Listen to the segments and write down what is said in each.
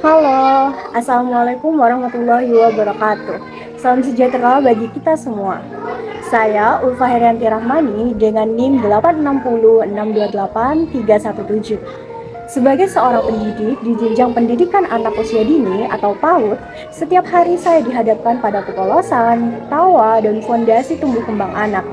Halo, Assalamualaikum warahmatullahi wabarakatuh. Salam sejahtera bagi kita semua. Saya Ulfa Herianti Rahmani dengan NIM 860628317. Sebagai seorang pendidik di jenjang pendidikan anak usia dini atau PAUD, setiap hari saya dihadapkan pada kepolosan, tawa, dan fondasi tumbuh kembang anak.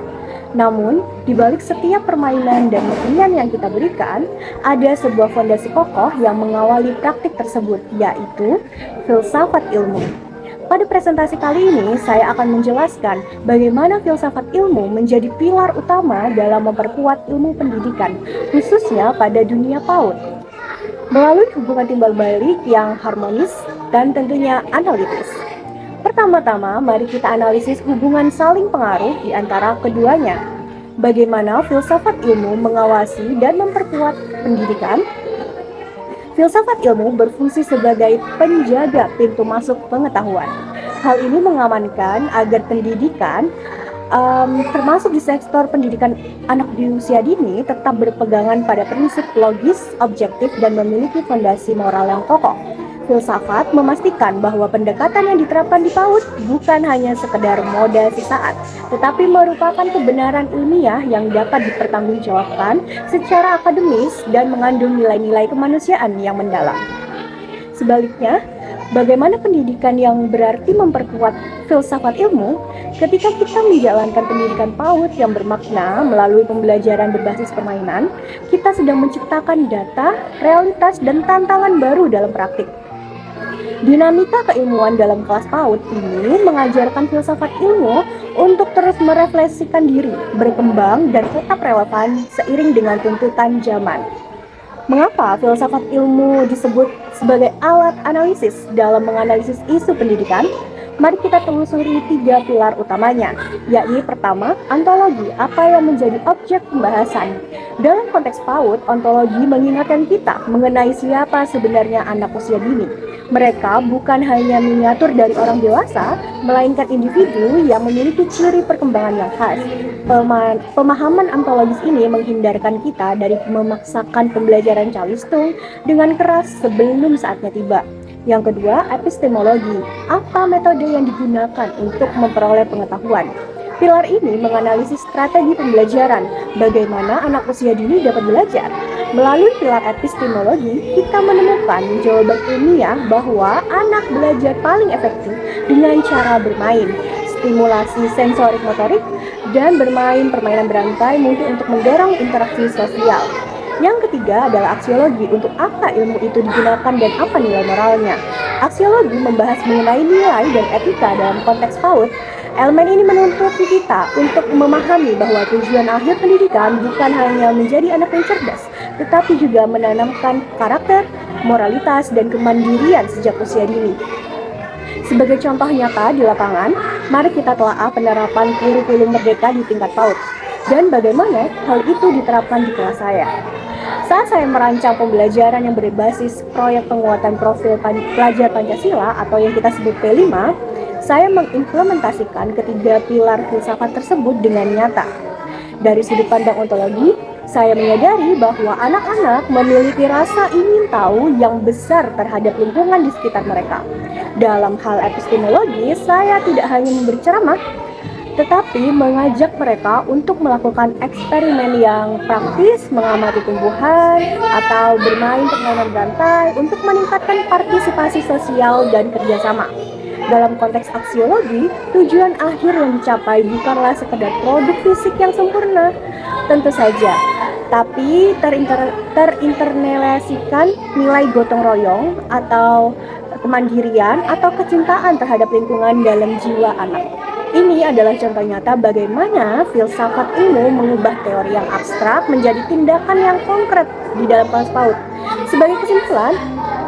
Namun, di balik setiap permainan dan kesenian yang kita berikan, ada sebuah fondasi kokoh yang mengawali praktik tersebut, yaitu filsafat ilmu. Pada presentasi kali ini, saya akan menjelaskan bagaimana filsafat ilmu menjadi pilar utama dalam memperkuat ilmu pendidikan, khususnya pada dunia PAUD. Melalui hubungan timbal balik yang harmonis dan tentunya analitis. Pertama-tama, mari kita analisis hubungan saling pengaruh di antara keduanya. Bagaimana filsafat ilmu mengawasi dan memperkuat pendidikan? Filsafat ilmu berfungsi sebagai penjaga pintu masuk pengetahuan. Hal ini mengamankan agar pendidikan, termasuk di sektor pendidikan anak di usia dini, tetap berpegangan pada prinsip logis, objektif, dan memiliki fondasi moral yang kokoh. Filsafat memastikan bahwa pendekatan yang diterapkan di PAUD bukan hanya sekedar moda sesaat, tetapi merupakan kebenaran ilmiah yang dapat dipertanggungjawabkan secara akademis dan mengandung nilai-nilai kemanusiaan yang mendalam. Sebaliknya, bagaimana pendidikan yang berarti memperkuat filsafat ilmu? Ketika kita menjalankan pendidikan PAUD yang bermakna melalui pembelajaran berbasis permainan, kita sedang menciptakan data, realitas, dan tantangan baru dalam praktik. Dinamika keilmuan dalam kelas PAUD ini mengajarkan filsafat ilmu untuk terus merefleksikan diri, berkembang, dan tetap relevan seiring dengan tuntutan zaman. Mengapa filsafat ilmu disebut sebagai alat analisis dalam menganalisis isu pendidikan? Mari kita telusuri 3 pilar utamanya, yakni pertama, ontologi, apa yang menjadi objek pembahasan. Dalam konteks PAUD, ontologi mengingatkan kita mengenai siapa sebenarnya anak usia dini. Mereka bukan hanya miniatur dari orang dewasa, melainkan individu yang memiliki ciri perkembangan yang khas. Pemahaman ontologis ini menghindarkan kita dari memaksakan pembelajaran calistung dengan keras sebelum saatnya tiba. Yang kedua, epistemologi. Apa metode yang digunakan untuk memperoleh pengetahuan? Pilar ini menganalisis strategi pembelajaran, bagaimana anak usia dini dapat belajar. Melalui pilar epistemologi, kita menemukan jawaban ilmiah bahwa anak belajar paling efektif dengan cara bermain, stimulasi sensorik motorik, dan bermain permainan berantai mungkin untuk mendorong interaksi sosial. Yang ketiga adalah aksiologi, untuk apa ilmu itu digunakan dan apa nilai moralnya. Aksiologi membahas mengenai nilai dan etika dalam konteks PAUD. Elemen ini menuntut kita untuk memahami bahwa tujuan akhir pendidikan bukan hanya menjadi anak yang cerdas, tetapi juga menanamkan karakter, moralitas, dan kemandirian sejak usia dini. Sebagai contoh nyata di lapangan, mari kita telaah penerapan kurikulum merdeka di tingkat PAUD dan bagaimana hal itu diterapkan di kelas saya. Saat saya merancang pembelajaran yang berbasis proyek penguatan profil pelajar Pancasila atau yang kita sebut P5, saya mengimplementasikan ketiga pilar filsafat tersebut dengan nyata. Dari sudut pandang ontologi, saya menyadari bahwa anak-anak memiliki rasa ingin tahu yang besar terhadap lingkungan di sekitar mereka. Dalam hal epistemologi, saya tidak hanya memberi ceramah, tetapi mengajak mereka untuk melakukan eksperimen yang praktis, mengamati tumbuhan, atau bermain permainan berantai untuk meningkatkan partisipasi sosial dan kerjasama. Dalam konteks aksiologi, tujuan akhir yang dicapai bukanlah sekedar produk fisik yang sempurna, tentu saja, tapi terinternalisasikan nilai gotong royong atau kemandirian atau kecintaan terhadap lingkungan dalam jiwa anak. Ini adalah contoh nyata bagaimana filsafat ilmu mengubah teori yang abstrak menjadi tindakan yang konkret di dalam kelas PAUD. Sebagai kesimpulan,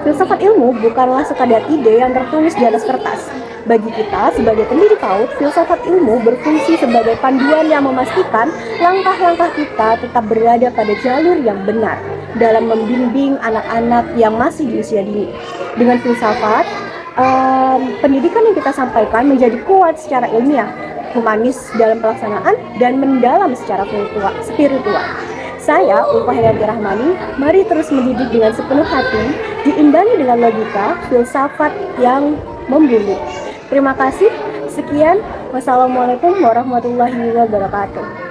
filsafat ilmu bukanlah sekadar ide yang tertulis di atas kertas. Bagi kita sebagai pendidik PAUD, filsafat ilmu berfungsi sebagai panduan yang memastikan langkah-langkah kita tetap berada pada jalur yang benar dalam membimbing anak-anak yang masih di usia dini. Dengan filsafat, pendidikan yang kita sampaikan menjadi kuat secara ilmiah, humanis dalam pelaksanaan, dan mendalam secara spiritual. Saya, Ulfa Herianti Rahmani, mari terus mendidik dengan sepenuh hati, diimbangi dengan logika, filsafat yang membumi. Terima kasih. Sekian. Wassalamualaikum warahmatullahi wabarakatuh.